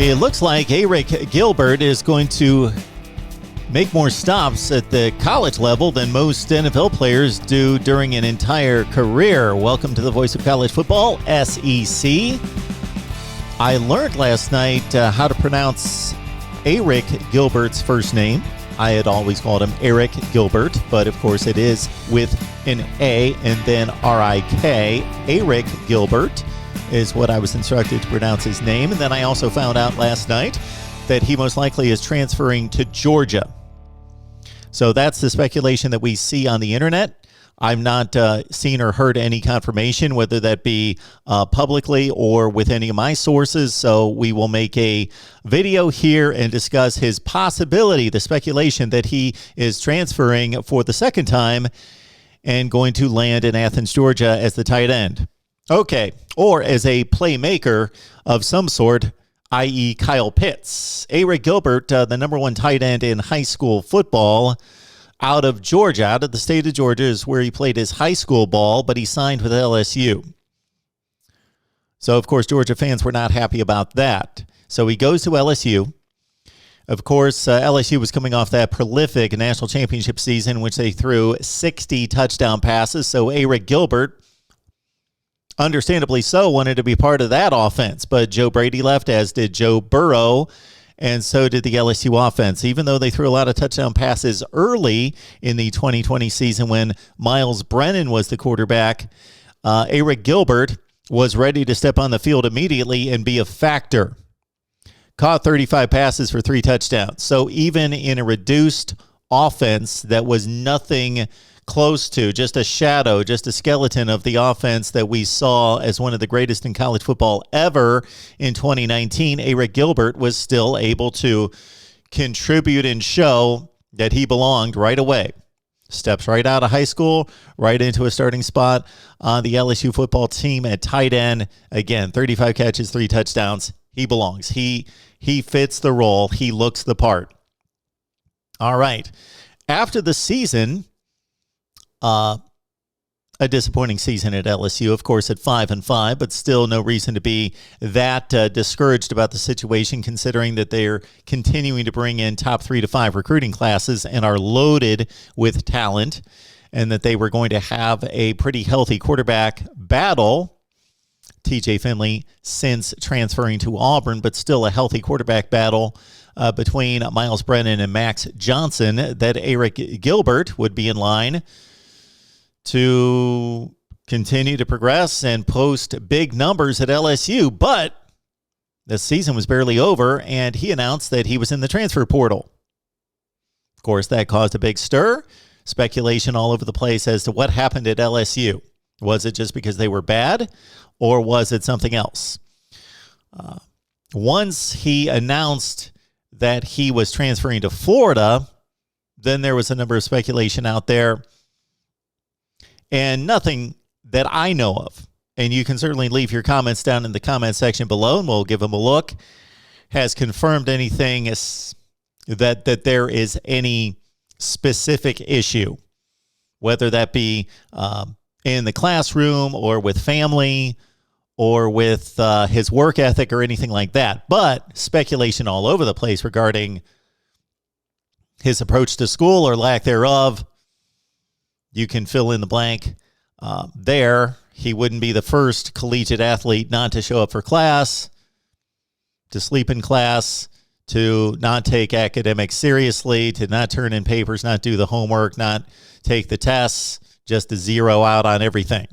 It looks like Arik Gilbert is going to make more stops at the college level than most NFL players do during an entire career. Welcome to the Voice of College Football, SEC. I learned last night how to pronounce Arik Gilbert's first name. I had always called him Arik Gilbert, but of course it is with an A and then R-I-K. Arik Gilbert is what I was instructed to pronounce his name. And then I also found out last night that he most likely is transferring to Georgia. So that's the speculation that we see on the internet. I've not seen or heard any confirmation, whether that be publicly or with any of my sources. So we will make a video here and discuss his possibility, the speculation that he is transferring for the second time and going to land in Athens, Georgia as the tight end. Okay, or as a playmaker of some sort, i.e. Kyle Pitts. Arik Gilbert, the number one tight end in high school football out of Georgia, out of the state of Georgia is where he played his high school ball, but he signed with LSU. So, of course, Georgia fans were not happy about that. So he goes to LSU. Of course, LSU was coming off that prolific national championship season in which they threw 60 touchdown passes. So Arik Gilbert, understandably so, wanted to be part of that offense. But Joe Brady left, as did Joe Burrow, and so did the LSU offense. Even though they threw a lot of touchdown passes early in the 2020 season when Miles Brennan was the quarterback, Arik Gilbert was ready to step on the field immediately and be a factor. Caught 35 passes for 3 touchdowns. So even in a reduced offense that was nothing close to, just a shadow, just a skeleton of the offense that we saw as one of the greatest in college football ever in 2019, Arik Gilbert was still able to contribute and show that he belonged right away. Steps right out of high school, right into a starting spot on the LSU football team at tight end. Again, 35 catches, 3 touchdowns. He belongs. He fits the role. He looks the part. All right. After the season, a disappointing season at LSU, of course, at 5-5, but still no reason to be that discouraged about the situation, considering that they're continuing to bring in top 3 to 5 recruiting classes and are loaded with talent, and that they were going to have a pretty healthy quarterback battle. TJ Finley since transferring to Auburn, but still a healthy quarterback battle between Miles Brennan and Max Johnson, that Arik Gilbert would be in line to continue to progress and post big numbers at LSU. But the season was barely over, and he announced that he was in the transfer portal. Of course, that caused a big stir, speculation all over the place as to what happened at LSU. Was it just because they were bad, or was it something else? Once he announced that he was transferring to Florida, then there was a number of speculation out there, and nothing that I know of, and you can certainly leave your comments down in the comment section below, and we'll give them a look, has confirmed anything that there is any specific issue, whether that be in the classroom or with family or with his work ethic or anything like that. But speculation all over the place regarding his approach to school or lack thereof. You can fill in the blank there. He wouldn't be the first collegiate athlete not to show up for class, to sleep in class, to not take academics seriously, to not turn in papers, not do the homework, not take the tests, just to zero out on everything.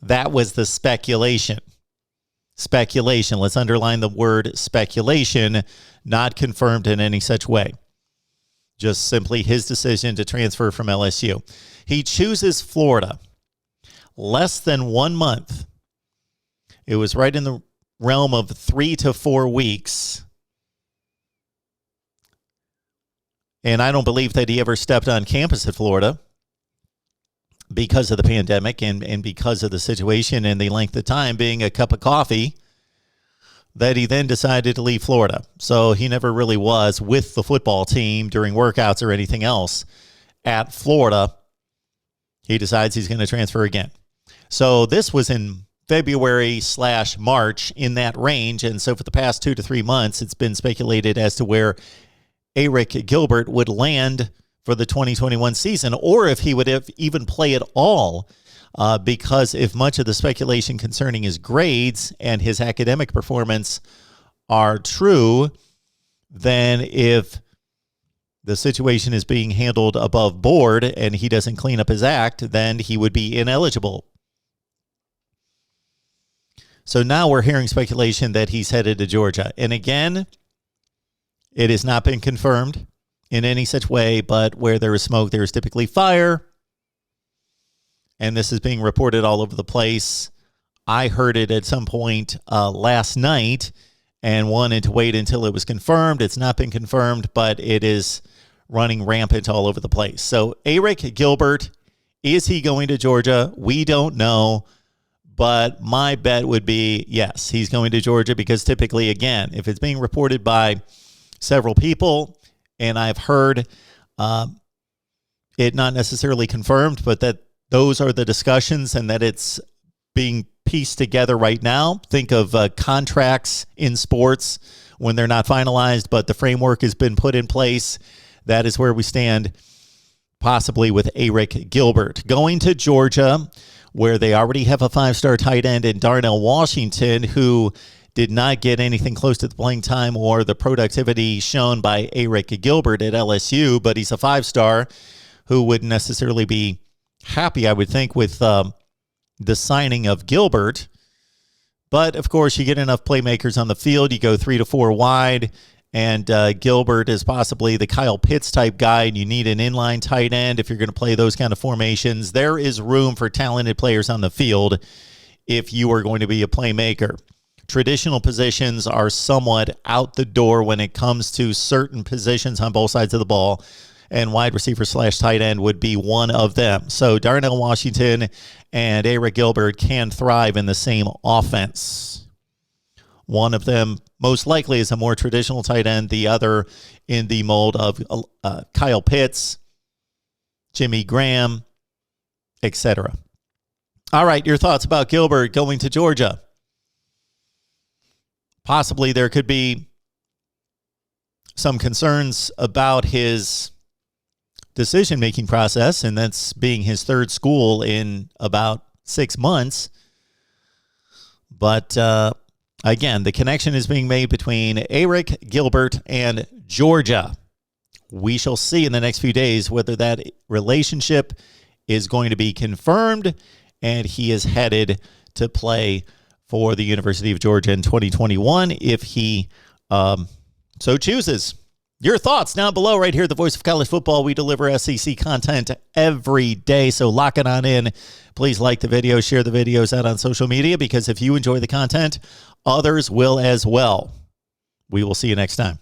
That was the speculation. Speculation. Let's underline the word speculation, not confirmed in any such way. Just simply his decision to transfer from LSU. He chooses Florida. Less than 1 month. It was right in the realm of 3 to 4 weeks. And I don't believe that he ever stepped on campus at Florida because of the pandemic and because of the situation and the length of time being a cup of coffee, that he then decided to leave Florida. So he never really was with the football team during workouts or anything else at Florida. He decides he's going to transfer again. So this was in February/March, in that range. And so for the past 2 to 3 months, it's been speculated as to where Arik Gilbert would land for the 2021 season, or if he would even play at all, because if much of the speculation concerning his grades and his academic performance are true, then if the situation is being handled above board and he doesn't clean up his act, then he would be ineligible. So now we're hearing speculation that he's headed to Georgia. And again, it has not been confirmed in any such way, but where there is smoke, there is typically fire. And this is being reported all over the place. I heard it at some point last night and wanted to wait until it was confirmed. It's not been confirmed, but it is running rampant all over the place. So Arik Gilbert, is he going to Georgia? We don't know. But my bet would be, yes, he's going to Georgia, because typically, again, if it's being reported by several people, and I've heard it not necessarily confirmed, but that those are the discussions and that it's being pieced together right now. Think of contracts in sports when they're not finalized, but the framework has been put in place. That is where we stand, possibly with Arik Gilbert. Going to Georgia, where they already have a 5-star tight end in Darnell Washington, who did not get anything close to the playing time or the productivity shown by Arik Gilbert at LSU, but he's a 5-star who wouldn't necessarily be happy, I would think, with the signing of Gilbert. But, of course, you get enough playmakers on the field. You go 3 to 4 wide, and Gilbert is possibly the Kyle Pitts type guy, and you need an inline tight end if you're going to play those kind of formations. There is room for talented players on the field if you are going to be a playmaker. Traditional positions are somewhat out the door when it comes to certain positions on both sides of the ball, and wide receiver / tight end would be one of them. So Darnell Washington and Arik Gilbert can thrive in the same offense. One of them most likely is a more traditional tight end, the other in the mold of Kyle Pitts, Jimmy Graham, etc. All right, your thoughts about Gilbert going to Georgia? Possibly there could be some concerns about his decision-making process, and that's being his third school in about 6 months. But again, the connection is being made between Arik Gilbert and Georgia. We shall see in the next few days whether that relationship is going to be confirmed and he is headed to play for the University of Georgia in 2021 if he so chooses. Your thoughts down below right here at the Voice of College Football. We deliver SEC content every day, so lock it on in. Please like the video, share the videos out on social media, because if you enjoy the content, others will as well. We will see you next time.